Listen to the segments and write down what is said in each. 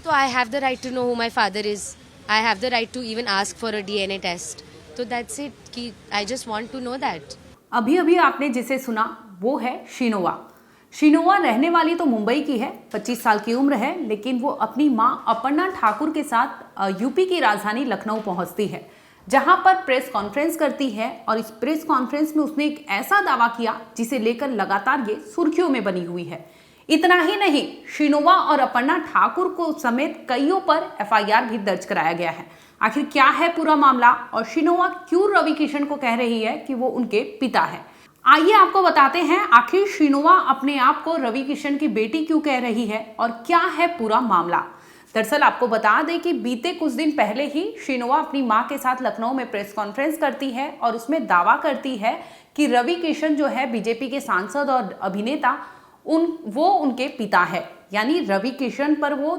तो I have the right to know who my father is, I have the right to even ask for a DNA test. तो that's it कि I just want to know that. अभी अभी आपने जिसे सुना वो है शीनोवा. शीनोवा रहने वाली तो मुंबई की है, 25 साल की उम्र है, लेकिन वो अपनी मां अपर्णा ठाकुर के साथ यूपी की राजधानी लखनऊ पहुंचती है, जहां पर प्रेस कॉन्फ्रेंस करती है. और इस प्रेस कॉन्फ्रेंस में उसने एक ऐसा दावा किया जिसे लेकर लगातार ये सुर्खियों में बनी हुई है. इतना ही नहीं, शीनोवा और अपर्णा ठाकुर को समेत कईयों पर FIR भी दर्ज कराया गया है. आखिर क्या है पूरा मामला और शीनोवा क्यों रवि किशन को कह रही है कि वो उनके पिता है? आइए आपको बताते हैं आखिर शीनोवा अपने आप को रवि किशन की बेटी क्यों कह रही है और क्या है पूरा मामला. दरअसल आपको बता दें कि बीते कुछ दिन पहले ही शीनोवा अपनी मां के साथ लखनऊ में प्रेस कॉन्फ्रेंस करती है और उसमें दावा करती है कि रवि किशन जो है बीजेपी के सांसद और अभिनेता, वो उनके पिता है. यानी रवि किशन पर वो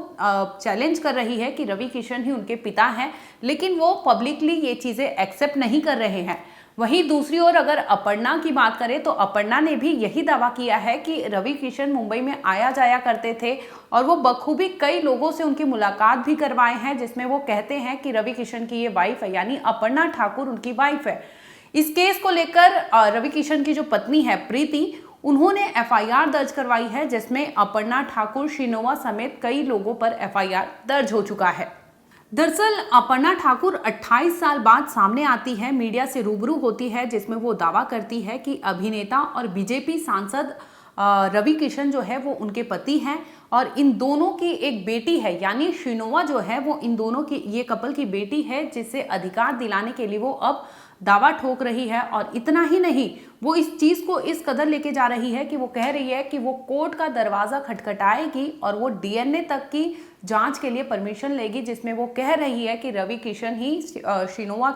चैलेंज कर रही है कि रवि किशन ही उनके पिता हैं, लेकिन वो पब्लिकली ये चीज़ें एक्सेप्ट नहीं कर रहे हैं. वहीं दूसरी ओर अगर अपर्णा की बात करें तो अपर्णा ने भी यही दावा किया है कि रवि किशन मुंबई में आया जाया करते थे और वो बखूबी कई लोगों से उनकी मुलाकात भी करवाए हैं, जिसमें वो कहते हैं कि रवि किशन की ये वाइफ है, यानी अपर्णा ठाकुर उनकी वाइफ है. इस केस को लेकर रवि किशन की जो पत्नी है प्रीति, उन्होंने FIR दर्ज करवाई है, जिसमें अपर्णा ठाकुर, शीनोवा समेत कई लोगों पर FIR दर्ज हो चुका है. दरअसल अपर्णा ठाकुर 28 साल बाद सामने आती है, मीडिया से रूबरू होती है, जिसमें वो दावा करती है कि अभिनेता और बीजेपी सांसद रवि किशन जो है वो उनके पति हैं और इन दोनों की एक बेटी है, यानी शीनोवा जो है वो इन दोनों की, ये कपल की बेटी है, जिसे अधिकार दिलाने के लिए वो अब दावा ठोक रही है. और इतना ही नहीं, वो इस चीज को इस कदर लेके जा रही है कि वो कह रही है कि वो कोर्ट का दरवाजा खटखटाएगी और वो DNA तक की जांच के लिए परमिशन लेगी, जिसमें वो कह रही है कि रवि किशन ही शीनोवा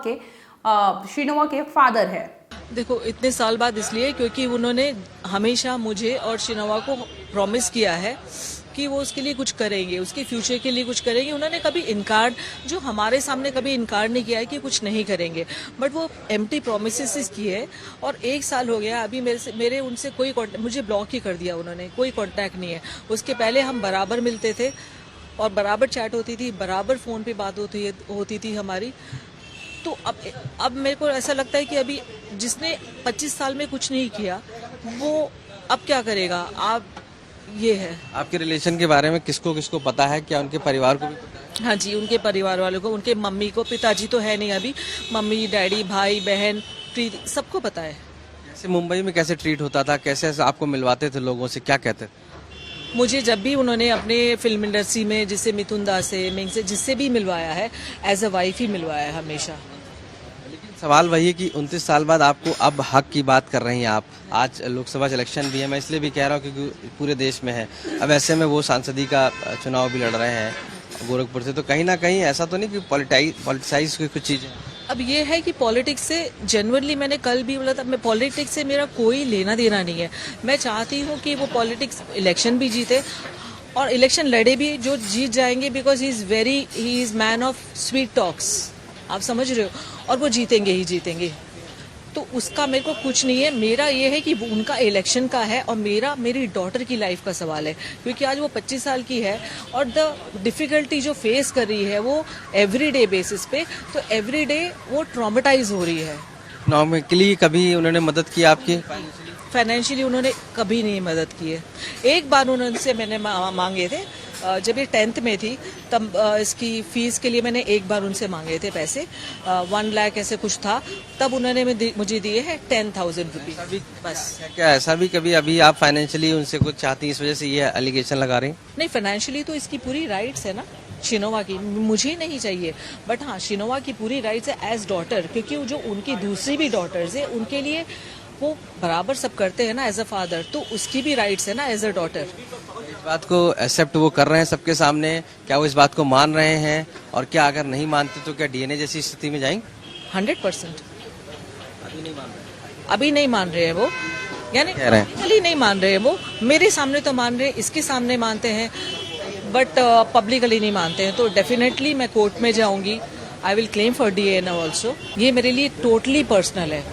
के फादर है. देखो, इतने साल बाद इसलिए क्योंकि उन्होंने हमेशा मुझे और शीनोवा को प्रॉमिस किया है कि वो उसके लिए कुछ करेंगे, उसके फ्यूचर के लिए कुछ करेंगे. उन्होंने कभी इनकार, जो हमारे सामने कभी इनकार नहीं किया है कि कुछ नहीं करेंगे, बट वो एम्प्टी प्रोमिसेस किए. और 1 साल हो गया अभी मेरे उनसे कोई मुझे ब्लॉक ही कर दिया उन्होंने, कोई कांटेक्ट नहीं है. उसके पहले हम बराबर मिलते थे और बराबर चैट होती थी, बराबर फ़ोन पे बात होती थी हमारी. तो अब मेरे को ऐसा लगता है कि अभी जिसने 25 साल में कुछ नहीं किया वो अब क्या करेगा. आप ये है. आपके रिलेशन के बारे में किसको किसको पता है? क्या उनके परिवार को भी पता है? हाँ जी, उनके परिवार वालों को, उनके मम्मी को, पिताजी तो है नहीं अभी, मम्मी, डैडी, भाई, बहन, प्रीति, सबको पता है. कैसे मुंबई में कैसे ट्रीट होता था, कैसे आपको मिलवाते थे लोगों से, क्या कहते थे? मुझे जब भी उन्होंने अपने फिल्म इंडस्ट्री में जिससे मिथुन दास से, मिंग से, जिससे भी मिलवाया है, एज अ वाइफ ही मिलवाया है हमेशा. लेकिन सवाल वही है कि 29 साल बाद आपको अब हक की बात कर रही हैं आप. आज लोकसभा इलेक्शन भी है, मैं इसलिए भी कह रहा हूँ क्योंकि पूरे देश में है. अब ऐसे में वो सांसदी का चुनाव भी लड़ रहे हैं गोरखपुर से, तो कहीं ना कहीं ऐसा तो नहीं कि पॉलिटिसाइज की कुछ चीज़ें? अब ये है कि पॉलिटिक्स से जनरली, मैंने कल भी बोला था, मैं पॉलिटिक्स से मेरा कोई लेना देना नहीं है. मैं चाहती हूँ कि वो पॉलिटिक्स इलेक्शन भी जीते और इलेक्शन लड़े भी, जो जीत जाएंगे, because he is man of sweet talks. आप समझ रहे हो, और वो जीतेंगे ही जीतेंगे. तो उसका मेरे को कुछ नहीं है. मेरा ये है कि उनका इलेक्शन का है और मेरी डॉटर की लाइफ का सवाल है, क्योंकि आज वो 25 साल की है और द डिफिकल्टी जो फेस कर रही है वो एवरीडे बेसिस पे, तो एवरीडे वो ट्रॉमेटाइज हो रही है. इकोनॉमिकली कभी उन्होंने मदद की आपकी? फाइनेंशियली उन्होंने कभी नहीं मदद की है. एक बार उनसे मैंने मांगे थे, जब ये 10th में थी तब इसकी फीस के लिए मैंने एक बार उनसे मांगे थे पैसे, 1 लाख ऐसे कुछ था, तब उन्होंने मुझे दिए हैं 10,000 रुपीज बस. क्या ऐसा भी कभी अभी आप फाइनेंशियली उनसे कुछ चाहती, इस वजह से ये एलिगेशन लगा रही? नहीं, फाइनेंशियली तो इसकी पूरी राइट्स है ना शीनोवा की, मुझे नहीं चाहिए, बट हाँ शीनोवा की पूरी राइट्स है एज डॉटर, क्योंकि जो उनकी दूसरी भी डॉटर्स है उनके लिए वो बराबर सब करते हैं ना एज अ फादर, तो उसकी भी राइट्स है ना एज अ डॉटर. इस बात को एक्सेप्ट वो कर रहे हैं सबके सामने? क्या वो इस बात को मान रहे हैं? और क्या अगर नहीं मानते तो क्या DNA जैसी स्थिति में जाएंगे? 100%. अभी नहीं मान रहे? अभी नहीं मान रहे हैं वो, यानी पब्लिकली नहीं मान रहे हैं वो. मेरे सामने तो मान रहे हैं, इसके सामने मानते हैं, बट पब्लिकली नहीं मानते हैं. तो डेफिनेटली मैं कोर्ट में जाऊंगी, I will claim for DNA also. ये मेरे लिए टोटली पर्सनल है.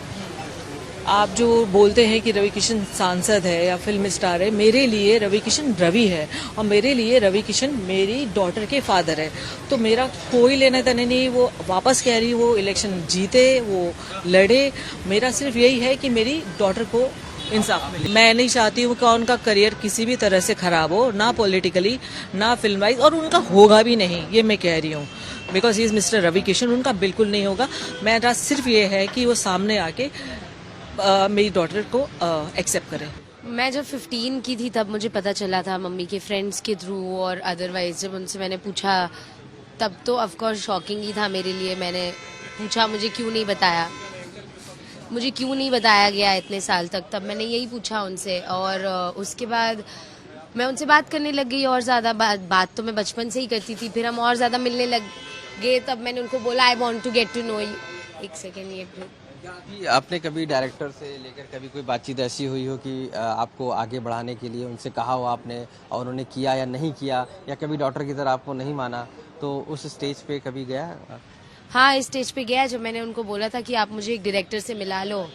आप जो बोलते हैं कि रवि किशन सांसद है या फिल्म स्टार है, मेरे लिए रवि किशन रवि है और मेरे लिए रवि किशन मेरी डॉटर के फादर है। तो मेरा कोई लेना देना नहीं, वो वापस कह रही वो इलेक्शन जीते, वो लड़े। मेरा सिर्फ यही है कि मेरी डॉटर को इंसाफ मिले। मैं नहीं चाहती हूँ कि उनका करियर किसी भी तरह से खराब हो, ना पॉलिटिकली ना फिल्म वाइज, और उनका होगा भी नहीं, ये मैं कह रही हूँ। Because he is mister Ravi Kishan, उनका बिल्कुल नहीं होगा। मेरा सिर्फ ये है कि वो सामने आके मेरी डॉटर को एक्सेप्ट करें। मैं जब 15 की थी तब मुझे पता चला था मम्मी के फ्रेंड्स के थ्रू, और अदरवाइज जब उनसे मैंने पूछा तब तो ऑफकोर्स शॉकिंग ही था मेरे लिए। मैंने पूछा मुझे क्यों नहीं बताया गया इतने साल तक, तब मैंने यही पूछा उनसे। और उसके बाद मैं उनसे बात करने लग गई और ज़्यादा। बात तो मैं बचपन से ही करती थी, फिर हम और ज़्यादा मिलने लग गए। तब मैंने उनको बोला I want to get to know you. एक सेकेंड, ये आपने कभी डायरेक्टर से लेकर कभी कोई बातचीत ऐसी हुई हो कि आपको आगे बढ़ाने के लिए उनसे कहा हो आपने और उन्होंने किया या नहीं किया, या कभी डॉक्टर की तरह आपको नहीं माना, तो उस स्टेज पे कभी गया? हाँ, इस स्टेज पे गया जब मैंने उनको बोला था कि आप मुझे एक डायरेक्टर से मिला लो।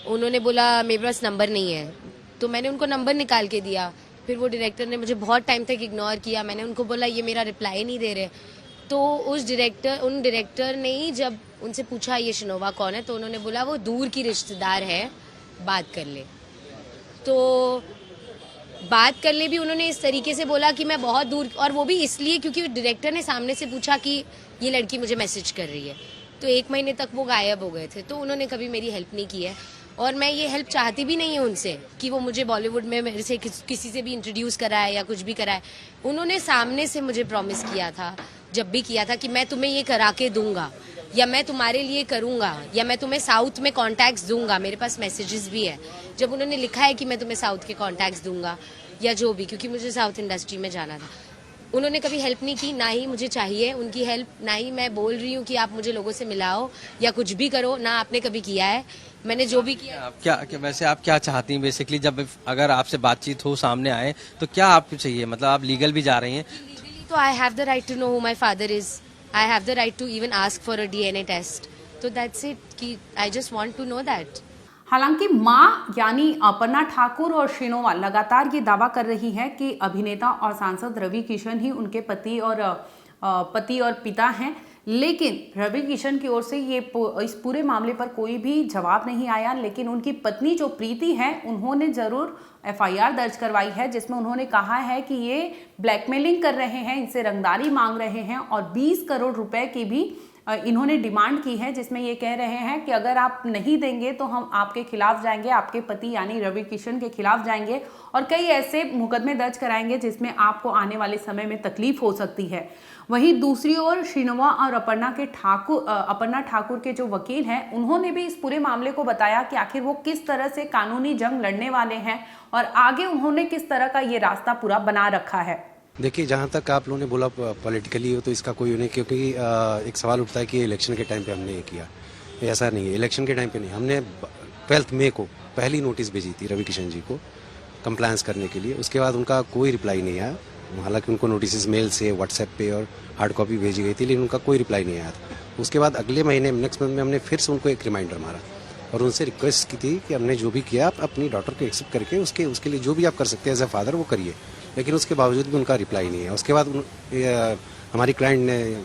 उन्होंने बोला मेरे पास नंबर नहीं है, तो मैंने उनको नंबर निकाल के दिया। फिर वो डायरेक्टर ने मुझे बहुत टाइम तक इग्नोर किया। मैंने उनको बोला ये मेरा रिप्लाई नहीं दे रहे, तो उन डायरेक्टर ने ही जब उनसे पूछा ये शिनोवा कौन है, तो उन्होंने बोला वो दूर की रिश्तेदार है, बात कर ले। तो बात कर ले भी उन्होंने इस तरीके से बोला कि मैं बहुत दूर, और वो भी इसलिए क्योंकि डायरेक्टर ने सामने से पूछा कि ये लड़की मुझे मैसेज कर रही है। तो 1 महीने तक वो गायब हो गए थे, तो उन्होंने कभी मेरी हेल्प नहीं की है। और मैं ये हेल्प चाहती भी नहीं हूँ उनसे कि वो मुझे बॉलीवुड में मेरे से किसी से भी इंट्रोड्यूस कराए या कुछ भी कराए। उन्होंने सामने से मुझे प्रॉमिस किया था, जब भी किया था, कि मैं तुम्हें ये करा के दूंगा, या मैं तुम्हारे लिए करूंगा, या मैं तुम्हें साउथ में कॉन्टैक्ट्स दूंगा। मेरे पास मैसेजेस भी है जब उन्होंने लिखा है कि मैं तुम्हें साउथ के कॉन्टैक्ट्स दूंगा या जो भी, क्योंकि मुझे साउथ इंडस्ट्री में जाना था। उन्होंने कभी हेल्प नहीं की, ना ही मुझे चाहिए उनकी हेल्प, ना ही मैं बोल रही हूँ कि आप मुझे लोगों से मिलाओ या कुछ भी करो, ना आपने कभी किया है। मैंने जो भी किया। आप क्या वैसे आप क्या चाहती हैं बेसिकली, जब अगर आपसे बातचीत हो, सामने आए, तो क्या आपको चाहिए? मतलब आप लीगल भी जा रही हैं? लीगली तो I have the right to know who my father is. I have the right to even ask for a DNA test. तो दैट्स इट, कि I just want to know that. हालांकि मां यानी अपर्णा ठाकुर और शिनोवा लगातार ये दावा कर रही है कि अभिनेता और सांसद रवि किशन ही उनके पति और पिता हैं, लेकिन रवि किशन की ओर से इस पूरे मामले पर कोई भी जवाब नहीं आया। लेकिन उनकी पत्नी जो प्रीति है, उन्होंने जरूर FIR दर्ज करवाई है, जिसमें उन्होंने कहा है कि ये ब्लैकमेलिंग कर रहे हैं, इनसे रंगदारी मांग रहे हैं और 20 करोड़ रुपए की भी इन्होंने डिमांड की है, जिसमें ये कह रहे हैं कि अगर आप नहीं देंगे तो हम आपके खिलाफ जाएंगे, आपके पति यानी रवि किशन के खिलाफ जाएंगे और कई ऐसे मुकदमे दर्ज कराएंगे जिसमें आपको आने वाले समय में तकलीफ हो सकती है। वहीं दूसरी ओर शिनोवा और अपर्णा ठाकुर के जो वकील हैं, उन्होंने भी इस पूरे मामले को बताया कि आखिर वो किस तरह से कानूनी जंग लड़ने वाले हैं और आगे उन्होंने किस तरह का ये रास्ता पूरा बना रखा है। देखिए, जहाँ तक आप लोगों ने बोला पॉलिटिकली हो, तो इसका कोई नहीं, क्योंकि एक सवाल उठता है कि इलेक्शन के टाइम पे हमने ये किया। ऐसा नहीं है, इलेक्शन के टाइम पे नहीं। हमने 12 मई को पहली नोटिस भेजी थी रवि किशन जी को कंप्लायंस करने के लिए। उसके बाद उनका कोई रिप्लाई नहीं आया। हालांकि उनको नोटिस मेल से, व्हाट्सएप पे और हार्ड कॉपी भेजी गई थी, लेकिन उनका कोई रिप्लाई नहीं आया था। उसके बाद अगले महीने नेक्स्ट मंथ में हमने फिर से उनको एक रिमाइंडर मारा और उनसे रिक्वेस्ट की थी कि हमने जो भी किया आप अपनी डॉटर को एक्सेप्ट करके उसके लिए जो भी आप कर सकते हैं एज ए फादर वो करिए। लेकिन उसके बावजूद भी उनका रिप्लाई नहीं है। उसके बाद हमारी क्लाइंट ने,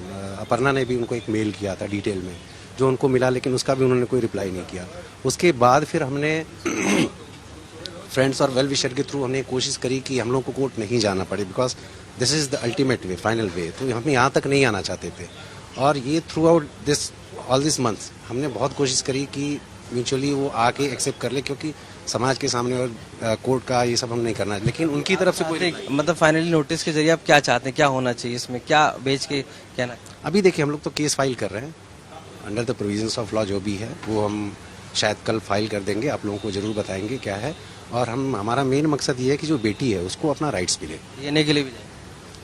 अपर्णा ने भी उनको एक मेल किया था डिटेल में, जो उनको मिला, लेकिन उसका भी उन्होंने कोई रिप्लाई नहीं किया। उसके बाद फिर हमने फ्रेंड्स और वेल विशर के थ्रू हमने कोशिश करी कि हम लोग को कोर्ट नहीं जाना पड़े, because this is the ultimate way, final way. तो हम यहाँ तक नहीं आना चाहते थे और ये through out all this months हमने बहुत कोशिश करी कि म्यूचुअली वो आके एक्सेप्ट कर ले, क्योंकि समाज के सामने और कोर्ट का ये सब हम नहीं करना। लेकिन उनकी तरफ से कोई, मतलब फाइनली नोटिस के जरिए आप क्या चाहते हैं, क्या होना चाहिए इसमें, क्या बेच के कहना? अभी देखिए, हम लोग तो केस फाइल कर रहे हैं under the provisions of law. जो भी है वो हम शायद कल फाइल कर देंगे, आप लोगों को जरूर बताएंगे क्या है। और हमारा मेन मकसद ये है कि जो बेटी है उसको अपना राइट्स मिले। देने के लिए भी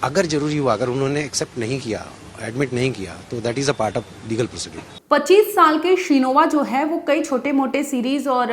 अगर जरूरी हुआ, अगर उन्होंने एक्सेप्ट नहीं किया, एडमिट नहीं किया, तो that is a part of legal proceeding. 25 साल के शीनोवा जो है वो कई छोटे मोटे सीरीज और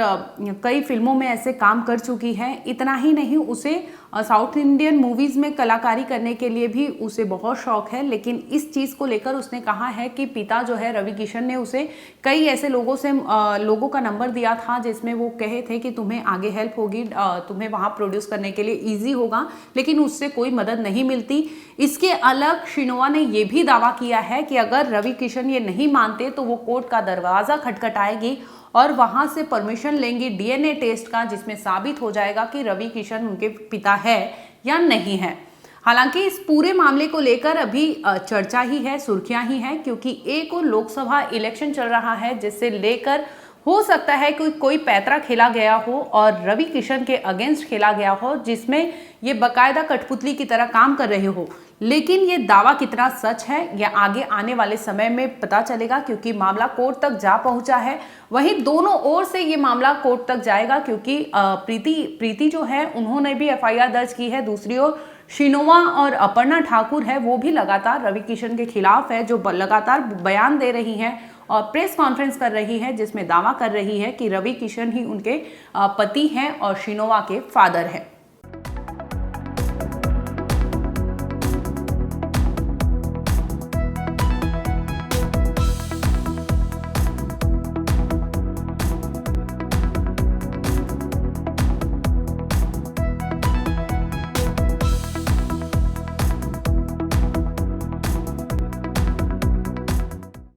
कई फिल्मों में ऐसे काम कर चुकी है। इतना ही नहीं, उसे साउथ इंडियन मूवीज में कलाकारी करने के लिए भी उसे बहुत शौक है। लेकिन इस चीज को लेकर उसने कहा है कि पिता जो है रवि किशन ने उसे कई ऐसे लोगों का नंबर दिया था जिसमें वो कहे थे कि तुम्हें आगे हेल्प होगी, तुम्हें वहां प्रोड्यूस करने के लिए ईजी होगा, लेकिन उससे कोई मदद नहीं मिलती। इसके अलग शीनोवा ने यह भी दावा किया है कि अगर रवि किशन ये नहीं मानते तो वो कोर्ट का दरवाजा खटखटाएगी और वहां से परमिशन लेंगी डीएनए टेस्ट का, जिसमें साबित हो जाएगा कि रवि किशन उनके पिता है या नहीं है। हालांकि इस पूरे मामले को लेकर अभी चर्चा ही है, सुर्खियां ही हैं, क्योंकि एक और लोकसभा इलेक्शन चल रहा है जिससे लेकर हो सकता है कि कोई पैतरा खेला गया हो और रवि किशन के अगेंस्ट खेला गया हो, जिसमें ये बकायदा कठपुतली की तरह काम कर रहे हो। लेकिन ये दावा कितना सच है यह आगे आने वाले समय में पता चलेगा, क्योंकि मामला कोर्ट तक जा पहुंचा है। वहीं दोनों ओर से ये मामला कोर्ट तक जाएगा, क्योंकि प्रीति जो है उन्होंने भी एफआईआर दर्ज की है। दूसरी ओर शीनोवा और अपर्णा ठाकुर है वो भी लगातार रवि किशन के खिलाफ है, जो लगातार बयान दे रही हैं और प्रेस कॉन्फ्रेंस कर रही है, जिसमें दावा कर रही है कि रवि किशन ही उनके पति हैं और शीनोवा के फादर हैं।